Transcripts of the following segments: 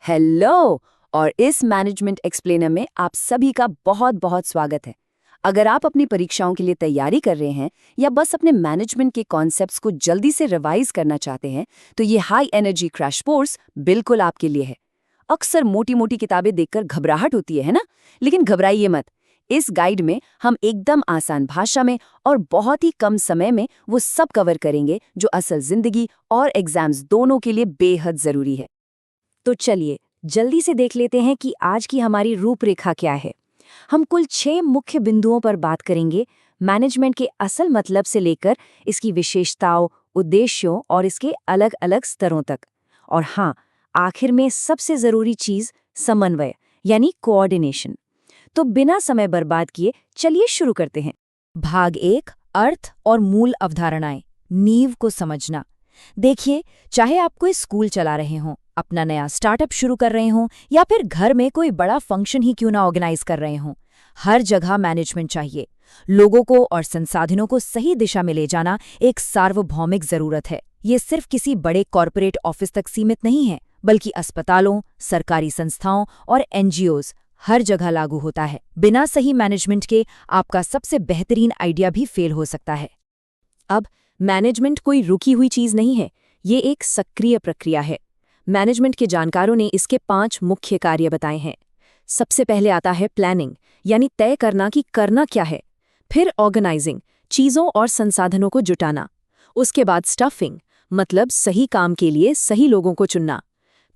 Hello. और इस management explainer में आप सभी का बहुत बहुत स्वागत है। अगर आप अपनी परीक्षाओं के लिए तैयारी कर रहे हैं या बस अपने मैनेजमेंट के कॉन्सेप्ट्स को जल्दी से रिवाइज करना चाहते हैं तो ये हाई एनर्जी क्रैश कोर्स बिल्कुल आपके लिए है। अक्सर मोटी मोटी किताबें देखकर घबराहट होती है ना, लेकिन घबराइए मत। इस गाइड में हम एकदम आसान भाषा में और बहुत ही कम समय में वो सब कवर करेंगे जो असल जिंदगी और एग्जाम्स दोनों के लिए बेहद जरूरी है। तो चलिए जल्दी से देख लेते हैं कि आज की हमारी रूपरेखा क्या है। हम कुल 6 मुख्य बिंदुओं पर बात करेंगे, मैनेजमेंट के असल मतलब से लेकर इसकी विशेषताओं, उद्देश्यों और इसके अलग अलग स्तरों तक। और हाँ, आखिर में सबसे जरूरी चीज समन्वय यानी कोऑर्डिनेशन। तो बिना समय बर्बाद किए चलिए शुरू करते हैं। भाग 1, अर्थ और मूल अवधारणाएं, नींव को समझना। देखिए, चाहे आप कोई स्कूल चला रहे हों, अपना नया स्टार्टअप शुरू कर रहे हों या फिर घर में कोई बड़ा फंक्शन ही क्यों ना ऑर्गेनाइज कर रहे हों, हर जगह मैनेजमेंट चाहिए। लोगों को और संसाधनों को सही दिशा में ले जाना एक सार्वभौमिक जरूरत है। ये सिर्फ किसी बड़े कॉरपोरेट ऑफिस तक सीमित नहीं है, बल्कि अस्पतालों, सरकारी संस्थाओं और एनजीओज हर जगह लागू होता है। बिना सही मैनेजमेंट के आपका सबसे बेहतरीन आइडिया भी फेल हो सकता है। अब मैनेजमेंट कोई रुकी हुई चीज नहीं है, ये एक सक्रिय प्रक्रिया है। मैनेजमेंट के जानकारों ने इसके 5 मुख्य कार्य बताए हैं। सबसे पहले आता है प्लानिंग, यानी तय करना कि करना क्या है। फिर ऑर्गेनाइजिंग, चीजों और संसाधनों को जुटाना। उसके बाद स्टफिंग, मतलब सही काम के लिए सही लोगों को चुनना।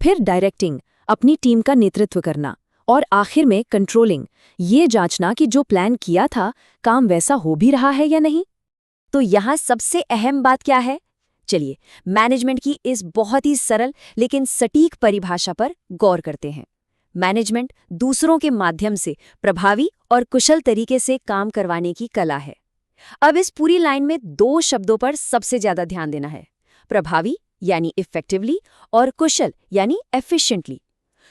फिर डायरेक्टिंग, अपनी टीम का नेतृत्व करना। और आखिर में कंट्रोलिंग, ये जांचना कि जो प्लान किया था काम वैसा हो भी रहा है या नहीं। तो यहाँ सबसे अहम बात क्या है? चलिए मैनेजमेंट की इस बहुत ही सरल लेकिन सटीक परिभाषा पर गौर करते हैं। मैनेजमेंट दूसरों के माध्यम से प्रभावी और कुशल तरीके से काम करवाने की कला है। अब इस पूरी लाइन में 2 शब्दों पर सबसे ज्यादा ध्यान देना है, प्रभावी यानी इफेक्टिवली और कुशल यानी एफिशिएंटली।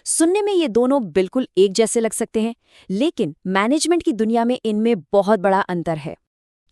सुनने में ये दोनों बिल्कुल एक जैसे लग सकते हैं, लेकिन मैनेजमेंट की दुनिया में इनमें बहुत बड़ा अंतर है।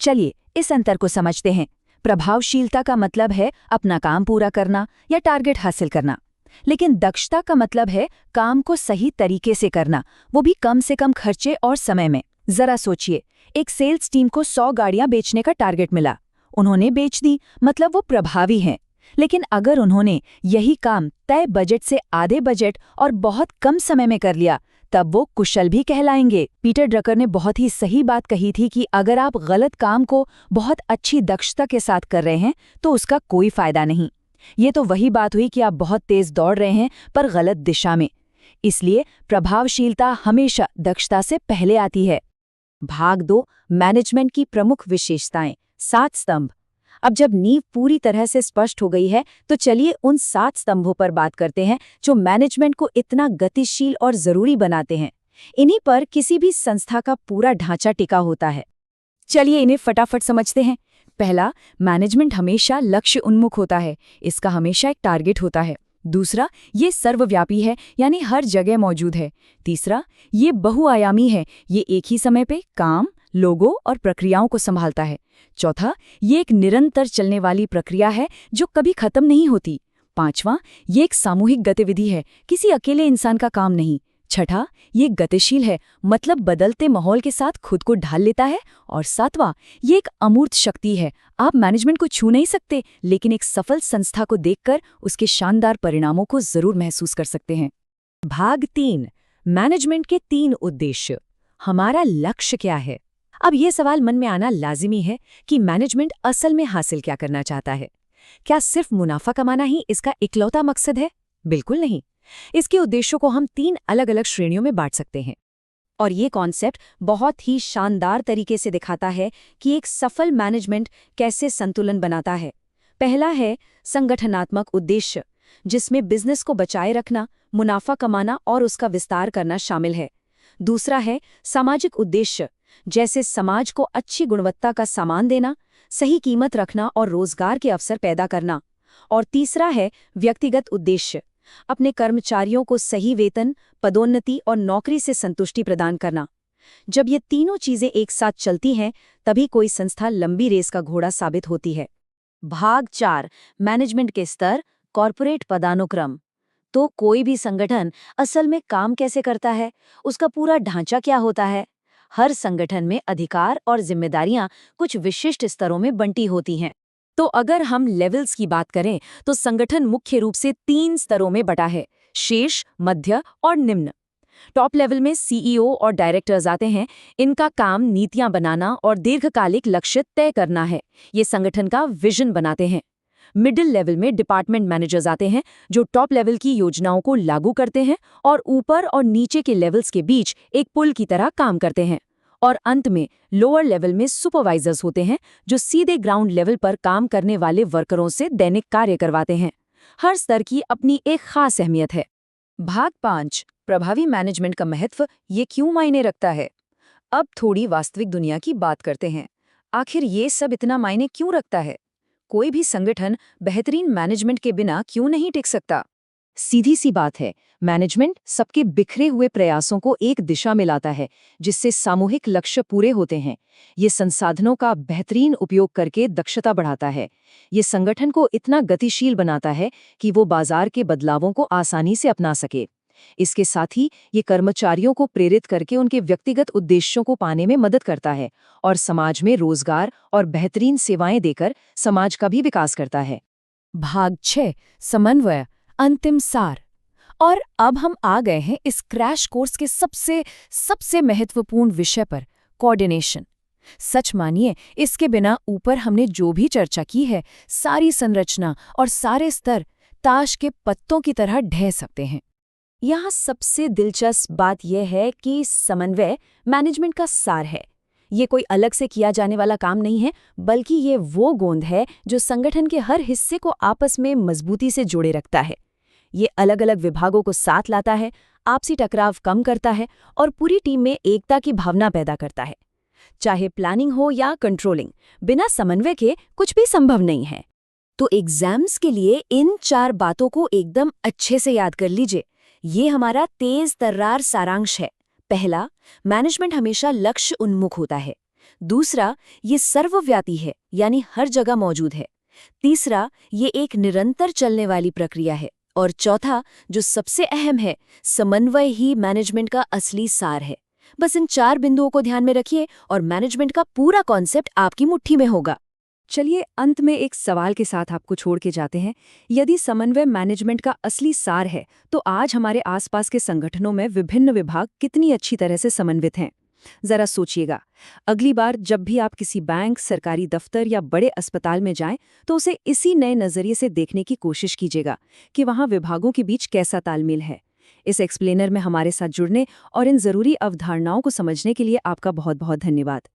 चलिए इस अंतर को समझते हैं। प्रभावशीलता का मतलब है अपना काम पूरा करना या टारगेट हासिल करना, लेकिन दक्षता का मतलब है काम को सही तरीके से करना, वो भी कम से कम खर्चे और समय में। जरा सोचिए, एक सेल्स टीम को 100 गाड़ियां बेचने का टारगेट मिला, उन्होंने बेच दी, मतलब वो प्रभावी हैं। लेकिन अगर उन्होंने यही काम तय बजट से आधे बजट और बहुत कम समय में कर लिया, तब वो कुशल भी कहलाएंगे। पीटर ड्रकर ने बहुत ही सही बात कही थी कि अगर आप गलत काम को बहुत अच्छी दक्षता के साथ कर रहे हैं तो उसका कोई फायदा नहीं। ये तो वही बात हुई कि आप बहुत तेज दौड़ रहे हैं पर गलत दिशा में। इसलिए प्रभावशीलता हमेशा दक्षता से पहले आती है। भाग 2, मैनेजमेंट की प्रमुख विशेषताएं, 7 स्तंभ। अब जब नींव पूरी तरह से स्पष्ट हो गई है तो चलिए उन 7 स्तंभों पर बात करते हैं जो मैनेजमेंट को इतना गतिशील और जरूरी बनाते हैं। इन्हीं पर किसी भी संस्था का पूरा ढांचा टिका होता है। चलिए इन्हें फटाफट समझते हैं। पहला, मैनेजमेंट हमेशा लक्ष्य उन्मुख होता है, इसका हमेशा एक टारगेट होता है। दूसरा, ये सर्वव्यापी है, यानी हर जगह मौजूद है। तीसरा, ये बहुआयामी है, ये एक ही समय पे काम, लोगों और प्रक्रियाओं को संभालता है। चौथा, ये एक निरंतर चलने वाली प्रक्रिया है जो कभी खत्म नहीं होती। पांचवा, ये एक सामूहिक गतिविधि है, किसी अकेले इंसान का काम नहीं। छठा, ये गतिशील है, मतलब बदलते माहौल के साथ खुद को ढाल लेता है। और सातवां, ये एक अमूर्त शक्ति है, आप मैनेजमेंट को छू नहीं सकते, लेकिन एक सफल संस्था को देखकर उसके शानदार परिणामों को जरूर महसूस कर सकते हैं। भाग 3, मैनेजमेंट के 3 उद्देश्य। हमारा लक्ष्य क्या है? अब ये सवाल मन में आना लाजिमी है कि मैनेजमेंट असल में हासिल क्या करना चाहता है। क्या सिर्फ मुनाफा कमाना ही इसका इकलौता मकसद है? बिल्कुल नहीं। इसके उद्देश्यों को हम 3 अलग अलग श्रेणियों में बांट सकते हैं। और ये कॉन्सेप्ट बहुत ही शानदार तरीके से दिखाता है कि एक सफल मैनेजमेंट कैसे संतुलन बनाता है। पहला है संगठनात्मक उद्देश्य, जिसमें बिजनेस को बचाए रखना, मुनाफा कमाना और उसका विस्तार करना शामिल है। दूसरा है सामाजिक उद्देश्य, जैसे समाज को अच्छी गुणवत्ता का सामान देना, सही कीमत रखना और रोजगार के अवसर पैदा करना। और तीसरा है व्यक्तिगत उद्देश्य, अपने कर्मचारियों को सही वेतन, पदोन्नति और नौकरी से संतुष्टि प्रदान करना। जब ये तीनों चीजें एक साथ चलती हैं, तभी कोई संस्था लंबी रेस का घोड़ा साबित होती है। भाग 4, मैनेजमेंट के स्तर, कॉर्पोरेट पदानुक्रम। तो कोई भी संगठन असल में काम कैसे करता है, उसका पूरा ढांचा क्या होता है? हर संगठन में अधिकार और जिम्मेदारियां कुछ विशिष्ट स्तरों में बंटी होती हैं। तो अगर हम लेवल्स की बात करें तो संगठन मुख्य रूप से 3 स्तरों में बटा है: शीर्ष, मध्य और निम्न। टॉप लेवल में सीईओ और डायरेक्टर्स आते हैं। इनका काम नीतियां बनाना और दीर्घकालिक लक्ष्य तय करना है। ये संगठन का विजन बनाते हैं। मिडिल लेवल में डिपार्टमेंट मैनेजर्स आते हैं, जो टॉप लेवल की योजनाओं को लागू करते हैं और ऊपर और नीचे के लेवल्स के बीच एक पुल की तरह काम करते हैं। और अंत में लोअर लेवल में सुपरवाइजर्स होते हैं, जो सीधे ग्राउंड लेवल पर काम करने वाले वर्करों से दैनिक कार्य करवाते हैं। हर स्तर की अपनी एक खास अहमियत है। भाग 5, प्रभावी मैनेजमेंट का महत्व, ये क्यों मायने रखता है? अब थोड़ी वास्तविक दुनिया की बात करते हैं। आखिर ये सब इतना मायने क्यों रखता है? कोई भी संगठन बेहतरीन मैनेजमेंट के बिना क्यों नहीं टिक सकता? सीधी सी बात है, मैनेजमेंट सबके बिखरे हुए प्रयासों को एक दिशा में लाता है, जिससे सामूहिक लक्ष्य पूरे होते हैं। ये संसाधनों का बेहतरीन उपयोग करके दक्षता बढ़ाता है। ये संगठन को इतना गतिशील बनाता है कि वो बाजार के बदलावों को आसानी से अपना सके। इसके साथ ही ये कर्मचारियों को प्रेरित करके उनके व्यक्तिगत उद्देश्यों को पाने में मदद करता है और समाज में रोजगार और बेहतरीन सेवाएं देकर समाज का भी विकास करता है। भाग 6, समन्वय, अंतिम सार। और अब हम आ गए हैं इस क्रैश कोर्स के सबसे महत्वपूर्ण विषय पर, कोऑर्डिनेशन। सच मानिए, इसके बिना ऊपर हमने जो भी चर्चा की है, सारी संरचना और सारे स्तर ताश के पत्तों की तरह ढह सकते हैं। यहाँ सबसे दिलचस्प बात यह है कि समन्वय मैनेजमेंट का सार है। ये कोई अलग से किया जाने वाला काम नहीं है, बल्कि ये वो गोंद है जो संगठन के हर हिस्से को आपस में मजबूती से जोड़े रखता है। ये अलग अलग विभागों को साथ लाता है, आपसी टकराव कम करता है और पूरी टीम में एकता की भावना पैदा करता है। चाहे प्लानिंग हो या कंट्रोलिंग, बिना समन्वय के कुछ भी संभव नहीं है। तो एग्जाम्स के लिए इन 4 बातों को एकदम अच्छे से याद कर लीजिए। ये हमारा तेज तर्रार सारांश है। पहला, मैनेजमेंट हमेशा लक्ष्य उन्मुख होता है। दूसरा, ये सर्वव्यापी है, यानी हर जगह मौजूद है। तीसरा, ये एक निरंतर चलने वाली प्रक्रिया है। और चौथा, जो सबसे अहम है, समन्वय ही मैनेजमेंट का असली सार है। बस इन 4 बिंदुओं को ध्यान में रखिए और मैनेजमेंट का पूरा कॉन्सेप्ट आपकी मुट्ठी में होगा। चलिए अंत में एक सवाल के साथ आपको छोड़ के जाते हैं। यदि समन्वय मैनेजमेंट का असली सार है, तो आज हमारे आसपास के संगठनों में विभिन्न विभाग कितनी अच्छी तरह से समन्वित हैं। जरा सोचिएगा, अगली बार जब भी आप किसी बैंक, सरकारी दफ्तर या बड़े अस्पताल में जाएं, तो उसे इसी नए नजरिए से देखने की कोशिश कीजिएगा कि वहां विभागों के बीच कैसा तालमेल है। इस एक्सप्लेनर में हमारे साथ जुड़ने और इन जरूरी अवधारणाओं को समझने के लिए आपका बहुत बहुत धन्यवाद।